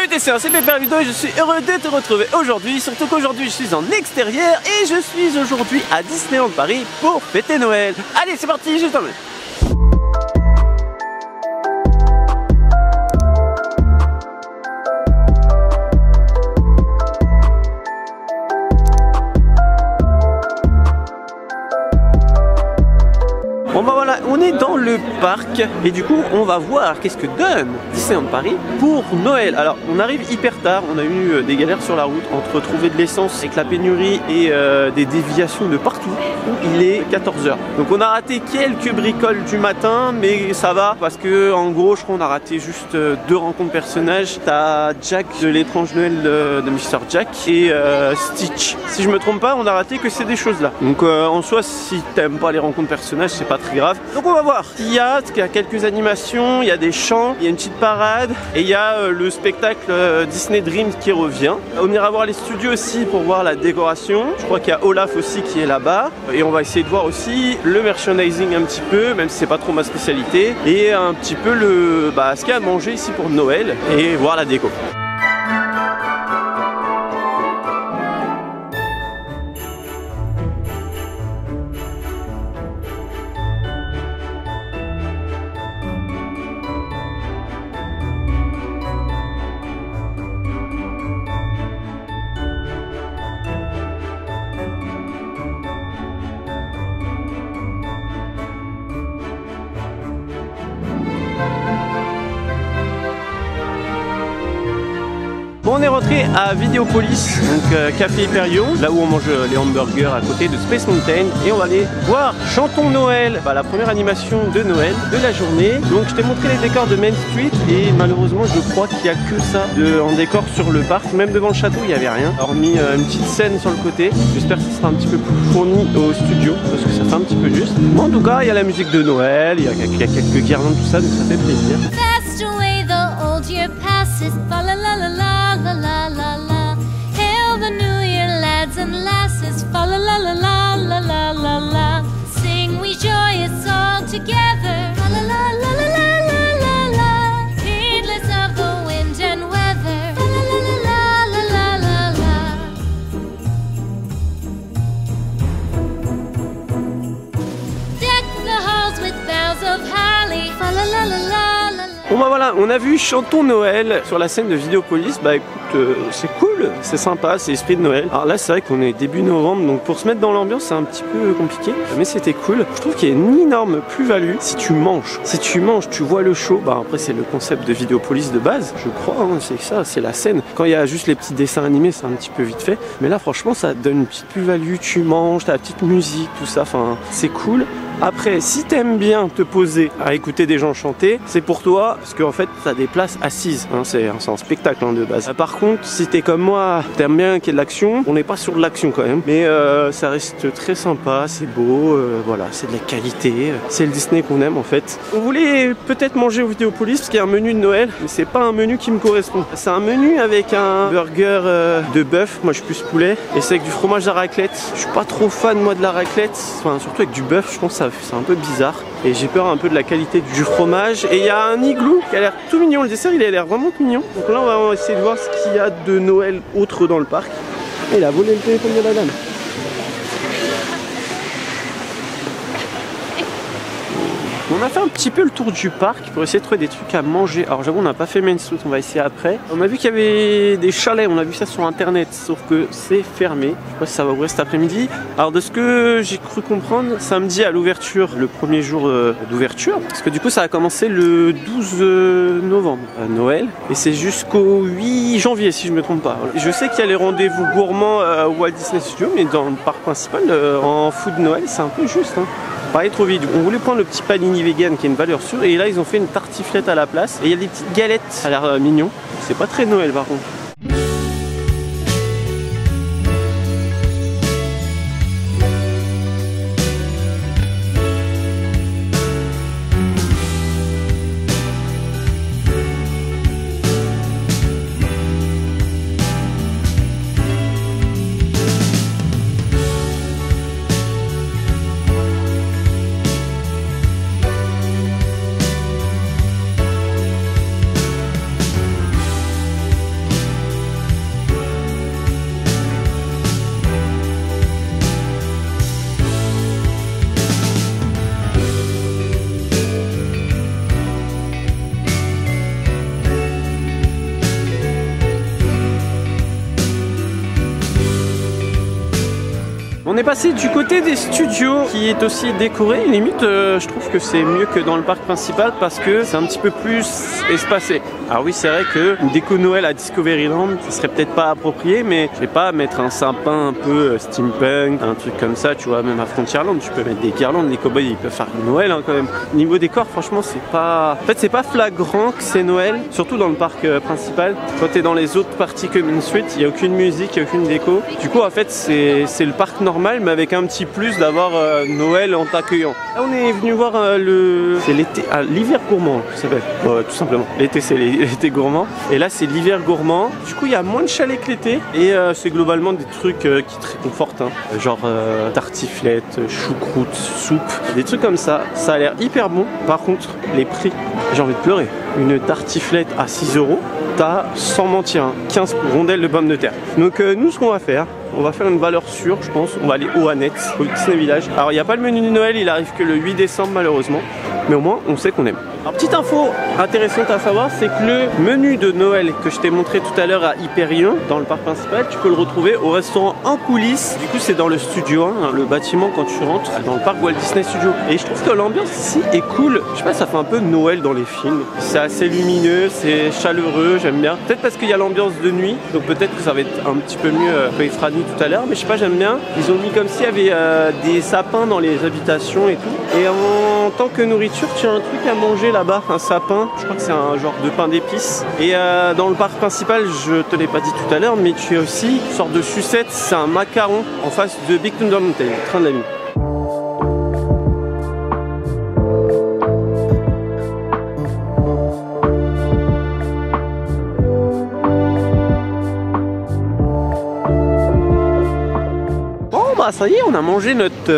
Salut Tessin, c'est Pépère Vidéo et je suis heureux de te retrouver aujourd'hui. Surtout qu'aujourd'hui je suis en extérieur et je suis aujourd'hui à Disneyland Paris pour fêter Noël. Allez c'est parti, je t'emmène. Bon bah voilà, on est dans le parc et du coup on va voir qu'est-ce que donne Disneyland Paris pour Noël. Alors on arrive hyper tard, on a eu des galères sur la route entre trouver de l'essence avec la pénurie et des déviations de partout. Il est 14 h. Donc on a raté quelques bricoles du matin mais ça va parce que en gros je crois qu'on a raté juste 2 rencontres personnages. T'as Jack de l'étrange Noël de Mr. Jack et Stitch. Si je me trompe pas on a raté que ces des choses là. Donc en soi si t'aimes pas les rencontres personnages c'est pas très grave. Donc on va voir. Il y a quelques animations, il y a des chants, il y a une petite parade et il y a le spectacle Disney Dreams qui revient. On ira voir les studios aussi pour voir la décoration. Je crois qu'il y a Olaf aussi qui est là-bas et on va essayer de voir aussi le merchandising un petit peu, même si c'est pas trop ma spécialité, et un petit peu ce qu'il y a à manger ici pour Noël et voir la déco. Bon, on est rentré à Videopolis, donc Café Hyperion, là où on mange les hamburgers à côté de Space Mountain, et on va aller voir Chantons Noël, la première animation de Noël de la journée. Donc je t'ai montré les décors de Main Street et malheureusement je crois qu'il n'y a que ça en décor sur le parc. Même devant le château il n'y avait rien, hormis une petite scène sur le côté. J'espère que ce sera un petit peu plus fourni au studio parce que ça fait un petit peu juste. Bon, en tout cas il y a la musique de Noël, il y a quelques guirlandes, tout ça, donc ça fait plaisir. Fa la la la la la la la la. Hail the new year, lads and lasses. Fa la la la la la la la la. Sing we joyous all together. Fa la la la la la la la la. Heedless of the wind and weather. Fa la la la la la la la. Deck the halls with boughs of holly. Fa la la la la la. Bon bah voilà, on a vu Chantons Noël sur la scène de Videopolis. Bah écoute, c'est cool, c'est sympa, c'est esprit de Noël. Alors là c'est vrai qu'on est début novembre, donc pour se mettre dans l'ambiance c'est un petit peu compliqué, mais c'était cool. Je trouve qu'il y a une énorme plus-value si tu manges. Si tu manges, tu vois le show. Bah après c'est le concept de Videopolis de base, je crois, hein, c'est ça, c'est la scène. Quand il y a juste les petits dessins animés, c'est un petit peu vite fait. Mais là franchement ça donne une petite plus-value, tu manges, t'as la petite musique, tout ça, enfin c'est cool. Après, si t'aimes bien te poser à écouter des gens chanter, c'est pour toi, parce qu'en fait, t'as des places assises. Hein, c'est un spectacle de base. Par contre, si t'es comme moi, t'aimes bien qu'il y ait de l'action, on n'est pas sur de l'action quand même, mais ça reste très sympa, c'est beau, voilà, c'est de la qualité, c'est le Disney qu'on aime en fait. On voulait peut-être manger au Videopolis, parce qu'il y a un menu de Noël, mais c'est pas un menu qui me correspond. C'est un menu avec un burger de bœuf, moi je suis plus poulet, et c'est avec du fromage à raclette. Je suis pas trop fan moi de la raclette, enfin surtout avec du bœuf, je pense que ça c'est un peu bizarre et j'ai peur un peu de la qualité du fromage. Et il y a un igloo qui a l'air tout mignon, le dessert il a l'air vraiment tout mignon. Donc là on va essayer de voir ce qu'il y a de Noël autre dans le parc. Et il a volé le téléphone de la dame. On a fait un petit peu le tour du parc pour essayer de trouver des trucs à manger. Alors j'avoue on n'a pas fait Main Street, on va essayer après. On a vu qu'il y avait des chalets, on a vu ça sur internet, sauf que c'est fermé. Je sais pas si ça va ouvrir cet après-midi. Alors de ce que j'ai cru comprendre, samedi à l'ouverture, le premier jour d'ouverture, parce que du coup ça a commencé le 12 novembre, Noël, et c'est jusqu'au 8 janvier si je me trompe pas. Je sais qu'il y a les rendez-vous gourmands au Walt Disney Studios, mais dans le parc principal, en food Noël, c'est un peu juste. Hein. Pas aller trop vite. On voulait prendre le petit panini vegan qui est une valeur sûre et là ils ont fait une tartiflette à la place et il y a des petites galettes, ça a l'air mignon. C'est pas très Noël par contre. est passé du côté des studios qui est aussi décoré. Limite, je trouve que c'est mieux que dans le parc principal parce que c'est un petit peu plus espacé. Alors oui, c'est vrai que une déco Noël à Discoveryland, ça serait peut-être pas approprié, mais je sais pas, mettre un sapin un peu steampunk, un truc comme ça, tu vois, même à Frontierland, tu peux mettre des guirlandes, les cowboys ils peuvent faire Noël hein, quand même. Niveau décor, franchement, c'est pas... En fait, c'est pas flagrant que c'est Noël, surtout dans le parc principal. Quand t'es dans les autres parties que Main Street, il y a aucune musique, il y a aucune déco. Du coup, en fait, c'est le parc normal, mais avec un petit plus d'avoir Noël en t'accueillant. Là, on est venu voir c'est l'été, l'hiver gourmand, ça s'appelle, tout simplement. L'été, c'est l'été gourmand, et là, c'est l'hiver gourmand. Du coup, il y a moins de chalets que l'été, et c'est globalement des trucs qui te réconfortent, hein. Genre tartiflette, choucroute, soupe, des trucs comme ça. Ça a l'air hyper bon. Par contre, les prix, j'ai envie de pleurer. Une tartiflette à 6 €, t'as, sans mentir, hein, 15 rondelles de pommes de terre. Donc nous, ce qu'on va faire, on va faire une valeur sûre, je pense. On va aller au Annette, au Disney Village. Alors, il n'y a pas le menu de Noël, il arrive que le 8 décembre, malheureusement. Mais au moins, on sait qu'on aime. Alors, petite info intéressante à savoir, c'est que le menu de Noël que je t'ai montré tout à l'heure à Hyperion, dans le parc principal, tu peux le retrouver au restaurant en coulisses. Du coup, c'est dans le studio 1, hein, le bâtiment quand tu rentres, dans le parc Walt Disney Studio. Et je trouve que l'ambiance ici est cool. Je sais pas, ça fait un peu Noël dans les films. C'est assez lumineux, c'est chaleureux, j'aime bien. Peut-être parce qu'il y a l'ambiance de nuit, donc peut-être que ça va être un petit peu mieux quand il fera nuit tout à l'heure. Mais je sais pas, j'aime bien. Ils ont mis comme s'il y avait des sapins dans les habitations et tout. Et en tant que nourriture, tu as un truc à manger là-bas, un sapin. Je crois que c'est un genre de pain d'épices. Et dans le parc principal, je te l'ai pas dit tout à l'heure, mais tu as aussi une sorte de sucette. C'est un macaron en face de Big Thunder Mountain, le train de la nuit. Ça y est, on a mangé notre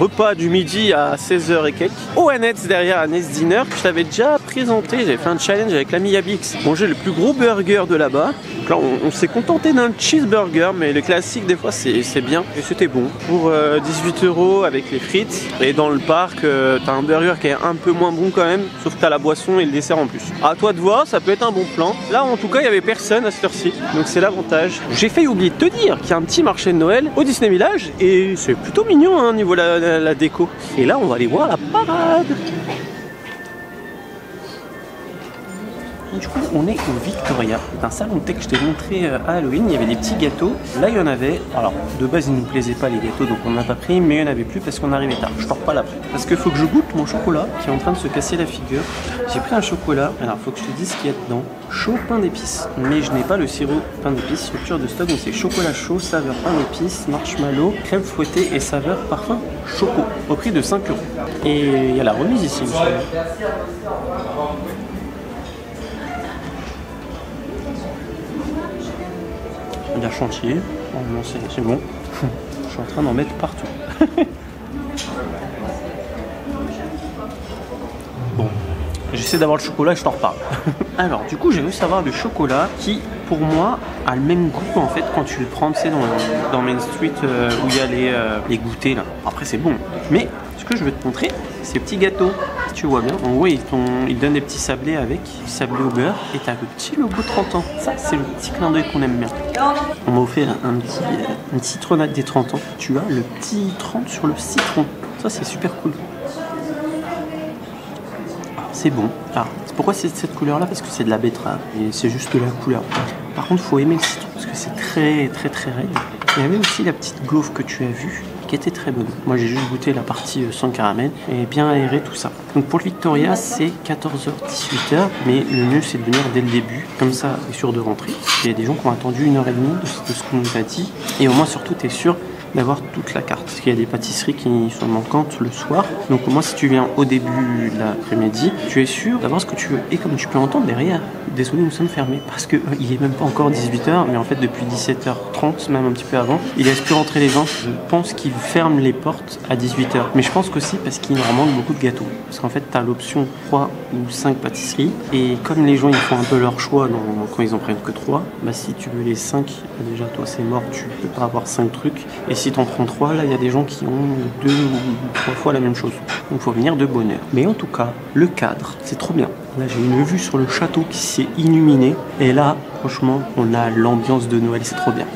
repas du midi à 16h et quelques au Annette derrière Annette's Dinner. Je t'avais déjà présenté, j'avais fait un challenge avec l'ami Yabix, manger le plus gros burger de là-bas. Donc là, on s'est contenté d'un cheeseburger, mais le classique des fois c'est bien et c'était bon. Pour 18 € avec les frites. Et dans le parc, t'as un burger qui est un peu moins bon quand même, sauf que t'as la boisson et le dessert en plus. À toi de voir, ça peut être un bon plan. Là en tout cas, il y avait personne à cette heure-ci, donc c'est l'avantage. J'ai failli oublier de te dire qu'il y a un petit marché de Noël au Disney Village et c'est plutôt mignon hein, niveau la déco. Et là, on va aller voir la parade. Du coup, on est au Victoria, un salon de thé que je t'ai montré à Halloween. Il y avait des petits gâteaux. Là, il y en avait. Alors, de base, ils ne nous plaisaient pas les gâteaux, donc on n'a pas pris, mais il n'y en avait plus parce qu'on arrivait tard. Je pars pas l'après. Parce qu'il faut que je goûte mon chocolat qui est en train de se casser la figure. J'ai pris un chocolat. Alors, il faut que je te dise ce qu'il y a dedans. Chaud pain d'épices. Mais je n'ai pas le sirop pain d'épices, structure de stock. Donc, c'est chocolat chaud, saveur pain d'épices, marshmallow, crème fouettée et saveur parfum choco. Au prix de 5 €. Et il y a la remise ici aussi. Il y a chantier, oh non c'est bon, je suis en train d'en mettre partout. Bon, j'essaie d'avoir le chocolat et je t'en reparle. Alors du coup j'ai voulu savoir le chocolat qui pour moi a le même goût en fait quand tu le prends, tu sais, dans Main Street où il y a les goûters là. Après c'est bon, mais ce que je veux te montrer, ces petits gâteaux. Tu vois bien, en gros ils donnent des petits sablés avec, sablés au beurre, et t'as le petit logo 30 ans. Ça c'est le petit clin d'œil qu'on aime bien. On m'a offert une citronnade des 30 ans. Tu as le petit 30 sur le citron. Ça c'est super cool. C'est bon. Alors, pourquoi c'est cette couleur là? Parce que c'est de la betterave et c'est juste la couleur. Par contre, il faut aimer le citron parce que c'est très raide. Il y avait aussi la petite gaufre que tu as vue qui était très bonne. Moi j'ai juste goûté la partie sans caramel et bien aéré tout ça. Donc pour le Victoria c'est 14h-18h, mais le mieux c'est de venir dès le début, comme ça tu es sûr de rentrer. Il y a des gens qui ont attendu 1h30 de ce qu'on nous a dit, et au moins surtout tu es sûr d'avoir toute la carte, parce qu'il y a des pâtisseries qui sont manquantes le soir. Donc au moins si tu viens au début de l'après-midi, tu es sûr d'avoir ce que tu veux. Et comme tu peux entendre derrière, désolé nous sommes fermés, parce que il est même pas encore 18h, mais en fait depuis 17h30, même un petit peu avant, il laisse plus rentrer les gens. Je pense qu'ils ferment les portes à 18h, mais je pense qu'aussi parce qu'il leur manque beaucoup de gâteaux, parce qu'en fait tu as l'option 3 ou 5 pâtisseries, et comme les gens ils font un peu leur choix quand ils en prennent que 3, bah si tu veux les 5, déjà toi c'est mort, tu peux pas avoir 5 trucs, et si t'en prends 3, là il y a des gens qui ont 2 ou 3 fois la même chose, donc faut venir de bonne heure. Mais en tout cas, le cadre, c'est trop bien. Là j'ai une vue sur le château qui s'est illuminé, et là franchement on a l'ambiance de Noël, c'est trop bien.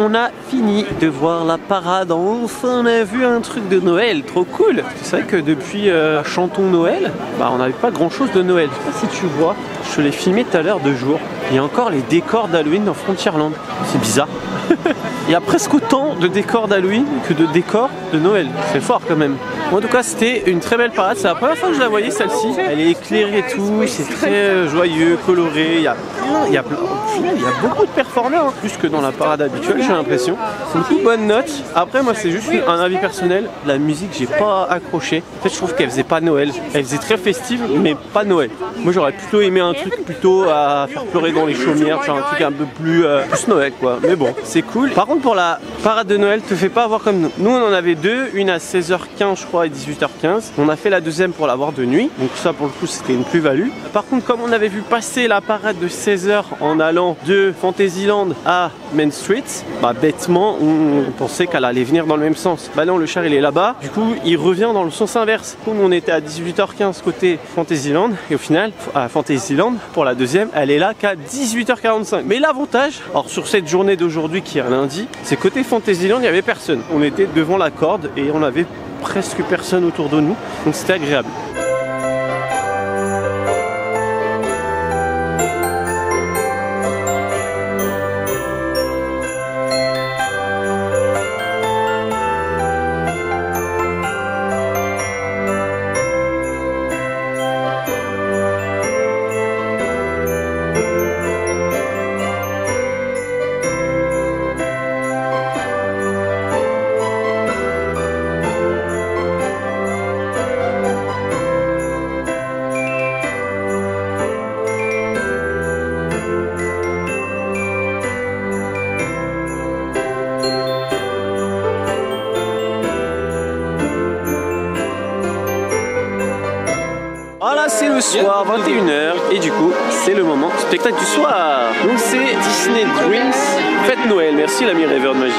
on a fini de voir la parade. Enfin, on a vu un truc de Noël, trop cool. C'est vrai que depuis Chantons Noël, bah, on n'avait pas grand chose de Noël. Je sais pas si tu vois, je te l'ai filmé tout à l'heure de jour. Il y a encore les décors d'Halloween dans Frontierland. C'est bizarre. Il y a presque autant de décors d'Halloween que de décors de Noël. C'est fort quand même. En tout cas, c'était une très belle parade. C'est la première fois que je la voyais, celle-ci. Elle est éclairée et tout. C'est très joyeux, coloré. Il y a beaucoup de performeurs, hein. Plus que dans la parade habituelle, j'ai l'impression. C'est une bonne note. Après, moi, c'est juste un avis personnel. La musique, j'ai pas accroché. En fait, je trouve qu'elle faisait pas Noël. Elle faisait très festive, mais pas Noël. Moi, j'aurais plutôt aimé un truc plutôt à faire pleurer dans les chaumières, genre un truc un peu plus Noël, quoi. Mais bon, c'est cool. Par contre, pour la parade de Noël, te fais pas avoir comme nous. Nous, on en avait deux, une à 16h15, je crois, et 18h15. On a fait la deuxième pour la voir de nuit. Donc ça, pour le coup, c'était une plus-value. Par contre, comme on avait vu passer la parade de 16h en allant de Fantasyland à Main Street, bah bêtement, on pensait qu'elle allait venir dans le même sens. Bah non, le char, il est là-bas. Du coup, il revient dans le sens inverse. Comme on était à 18h15 côté Fantasyland, et au final, à Fantasyland, pour la deuxième, elle est là qu'à 18h45. Mais l'avantage, alors sur cette journée d'aujourd'hui qui est un lundi, c'est côté Fantasyland, il n'y avait personne. On était devant la corde et on avait presque personne autour de nous, donc c'était agréable. Voilà, c'est le soir, 21h, et du coup, c'est le moment spectacle du soir. Donc c'est Disney Dreams, fête Noël. Merci l'ami rêveur de magie.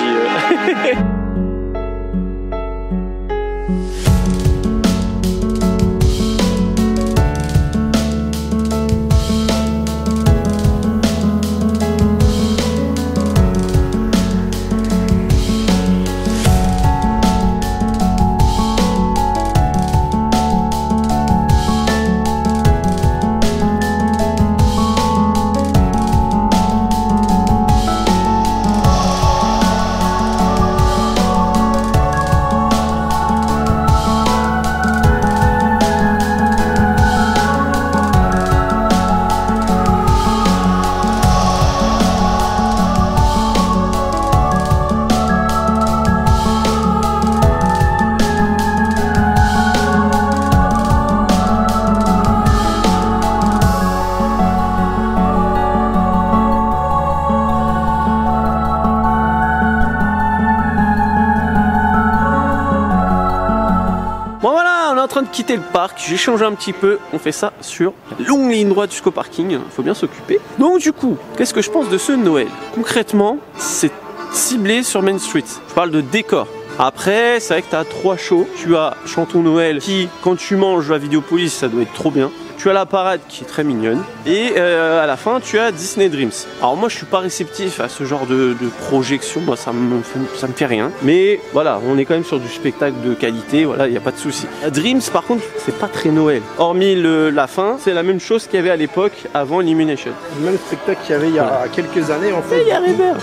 En train de quitter le parc, j'ai changé un petit peu, on fait ça sur la longue ligne droite jusqu'au parking, faut bien s'occuper. Donc du coup, qu'est-ce que je pense de ce Noël? Concrètement, c'est ciblé sur Main Street, je parle de décor. Après, c'est vrai que tu as 3 shows, tu as Chantons Noël qui, quand tu manges à Vidéopolis, ça doit être trop bien. Tu as la parade qui est très mignonne et à la fin tu as Disney Dreams. Alors moi je suis pas réceptif à ce genre de projection, moi ça me fait rien. Mais voilà, on est quand même sur du spectacle de qualité, voilà, il n'y a pas de souci. Dreams par contre c'est pas très Noël. Hormis la fin, c'est la même chose qu'il y avait à l'époque avant Illumination. Le même spectacle qu'il y avait il y a quelques années en fait. Il y a Rêveur.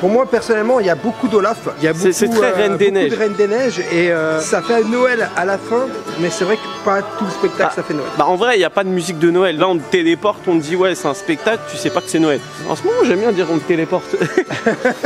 Pour moi personnellement il y a beaucoup d'Olaf, il y a beaucoup, c'est très Reine des Neiges. De Reine des Neiges et ça fait Noël à la fin, mais c'est vrai que pas tout le spectacle ça fait Noël. Bah en vrai il n'y a pas de musique de Noël, là on te téléporte, on te dit ouais c'est un spectacle, tu sais pas que c'est Noël. En ce moment j'aime bien dire on te téléporte.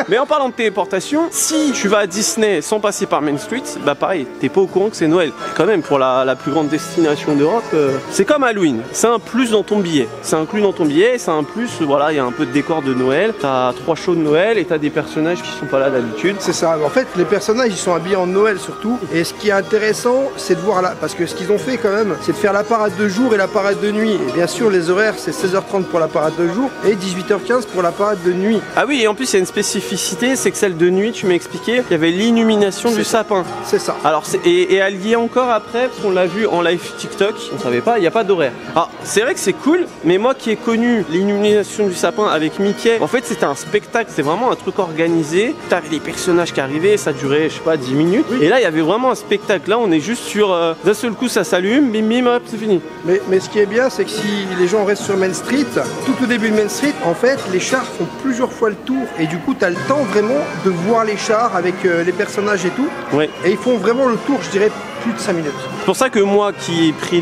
Mais en parlant de téléportation, si tu vas à Disney sans passer par Main Street, bah pareil, t'es pas au courant que c'est Noël. Quand même pour la plus grande destination d'Europe, c'est comme Halloween, c'est un plus dans ton billet. C'est inclus dans ton billet, c'est un plus, voilà, il y a un peu de décor de Noël, t'as 3 shows de Noël et t'as des personnages qui sont pas là d'habitude. C'est ça, en fait les personnages ils sont habillés en Noël surtout, et ce qui est intéressant c'est de voir là, parce que ce qu'ils ont fait quand même, c'est de faire la parade de jour et la parade de nuit. Et bien sûr les horaires c'est 16h30 pour la parade de jour et 18h15 pour la parade de nuit. Ah oui, et en plus il y a une spécificité, c'est que celle de nuit, tu m'as expliqué, il y avait l'illumination du sapin. C'est ça. Alors et elle y est encore après, parce qu'on l'a vu en live TikTok, on savait pas, il n'y a pas d'horaire. Alors c'est vrai que c'est cool, mais moi qui ai connu l'illumination du sapin avec Mickey, en fait c'était un spectacle, c'est c'était vraiment un truc organisé. T'avais les personnages qui arrivaient, ça durait, je sais pas, 10 minutes. Et là, il y avait vraiment un spectacle. Là, on est juste sur d'un seul coup, ça s'allume, bim bim, hop, c'est fini. Mais ce qui est bien, c'est que si les gens restent sur Main Street, tout au début de Main Street, en fait, les chars font plusieurs fois le tour. Et du coup, tu as le temps vraiment de voir les chars avec les personnages et tout. Ouais. Et ils font vraiment le tour, je dirais, plus de 5 minutes. C'est pour ça que moi qui ai pris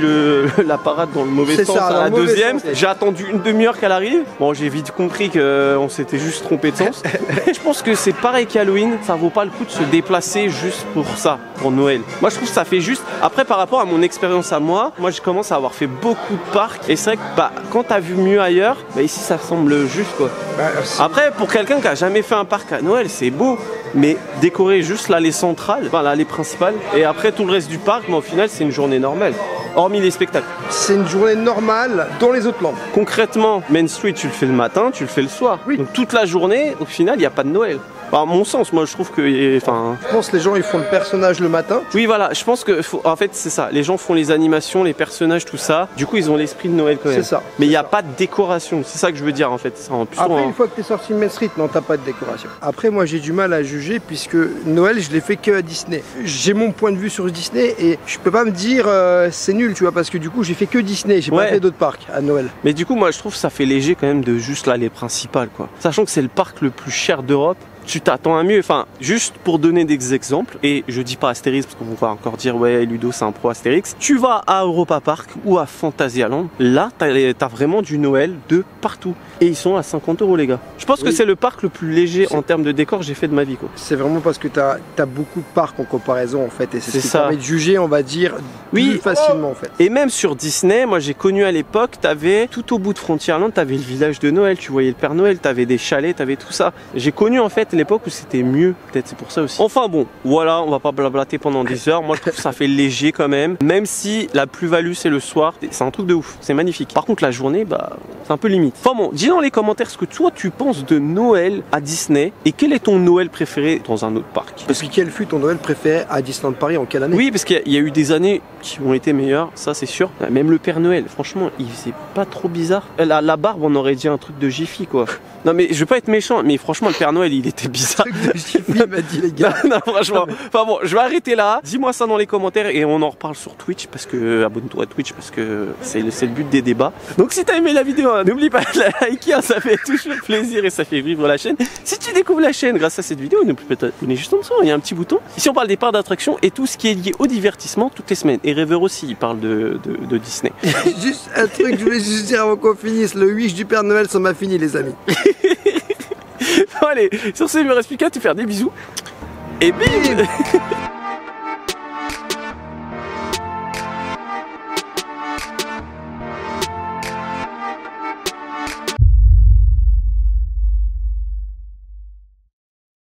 la parade dans le mauvais sens à la deuxième, j'ai attendu une demi-heure qu'elle arrive. Bon, j'ai vite compris qu'on s'était juste trompé de sens. Je pense que c'est pareil qu'Halloween, ça vaut pas le coup de se déplacer juste pour ça, pour Noël. Moi je trouve que ça fait juste. Après par rapport à mon expérience à moi je commence à avoir fait beaucoup de parcs et c'est vrai que quand t'as vu mieux ailleurs, ici ça semble juste quoi. Après pour quelqu'un qui a jamais fait un parc à Noël, c'est beau. Mais décorer juste l'allée centrale, enfin l'allée principale, et après tout le reste du parc, mais au final c'est une journée normale, hormis les spectacles. C'est une journée normale dans les autres landes. Concrètement, Main Street tu le fais le matin, tu le fais le soir. Oui. Donc toute la journée, au final il n'y a pas de Noël. À mon sens, moi je trouve que... Je pense que les gens ils font le personnage le matin. Oui voilà, je pense que en fait c'est ça, les gens font les animations, les personnages, tout ça, du coup ils ont l'esprit de Noël quand même. C'est ça. Mais il n'y a pas de décoration, c'est ça que je veux dire en fait. Après une fois que tu es sorti de Main Street, non t'as pas de décoration. Après moi j'ai du mal à juger puisque Noël je l'ai fait que à Disney. J'ai mon point de vue sur Disney et je peux pas me dire c'est nul tu vois parce que du coup j'ai fait que Disney, j'ai pas fait d'autres parcs à Noël. Mais du coup moi je trouve que ça fait léger quand même de juste l'allée principale quoi. Sachant que c'est le parc le plus cher d'Europe. Tu t'attends à mieux, enfin, juste pour donner des exemples, et je dis pas Astérix parce qu'on va encore dire ouais Ludo c'est un pro Astérix, tu vas à Europa Park ou à Fantasyland, là t'as vraiment du Noël de partout, et ils sont à 50 € les gars. Je pense que c'est le parc le plus léger en termes de décor que j'ai fait de ma vie quoi. C'est vraiment parce que t'as beaucoup de parcs en comparaison en fait, et c'est ce qui permet de juger on va dire plus facilement en fait. Et même sur Disney, moi j'ai connu à l'époque, t'avais tout au bout de Frontierland, t'avais le village de Noël, tu voyais le Père Noël, t'avais des chalets, t'avais tout ça. J'ai connu en fait l'époque où c'était mieux, peut-être c'est pour ça aussi. Enfin bon, voilà, on va pas blablater pendant 10 heures. Moi je trouve que ça fait léger quand même, même si la plus-value c'est le soir, c'est un truc de ouf, c'est magnifique. Par contre la journée, c'est un peu limite. Enfin bon, dis dans les commentaires ce que toi tu penses de Noël à Disney et quel est ton Noël préféré dans un autre parc. Parce que quel fut ton Noël préféré à Disneyland Paris en quelle année? Oui, parce qu'il y a eu des années qui ont été meilleures, ça c'est sûr. Même le Père Noël, franchement, il faisait pas trop bizarre. La barbe, on aurait dit un truc de Jiffy quoi. Non mais je veux pas être méchant, mais franchement le Père Noël il était bizarre. Il m'a dit les gars. Non, franchement. Enfin bon, je vais arrêter là. Dis-moi ça dans les commentaires et on en reparle sur Twitch parce que abonne-toi à Twitch parce que c'est le but des débats. Donc si t'as aimé la vidéo, n'oublie pas de la liker, ça fait toujours plaisir et ça fait vivre la chaîne. Si tu découvres la chaîne grâce à cette vidéo, n'oublie pas de t'abonner juste en dessous. Il y a un petit bouton. Ici on parle des parcs d'attractions et tout ce qui est lié au divertissement toutes les semaines. Et Rêveur aussi, il parle de Disney. Juste un truc, je voulais juste dire avant qu'on finisse, le wish du Père Noël, ça m'a fini les amis. Bon, allez, sur ce, il me reste plus qu'à te faire des bisous. Et bim.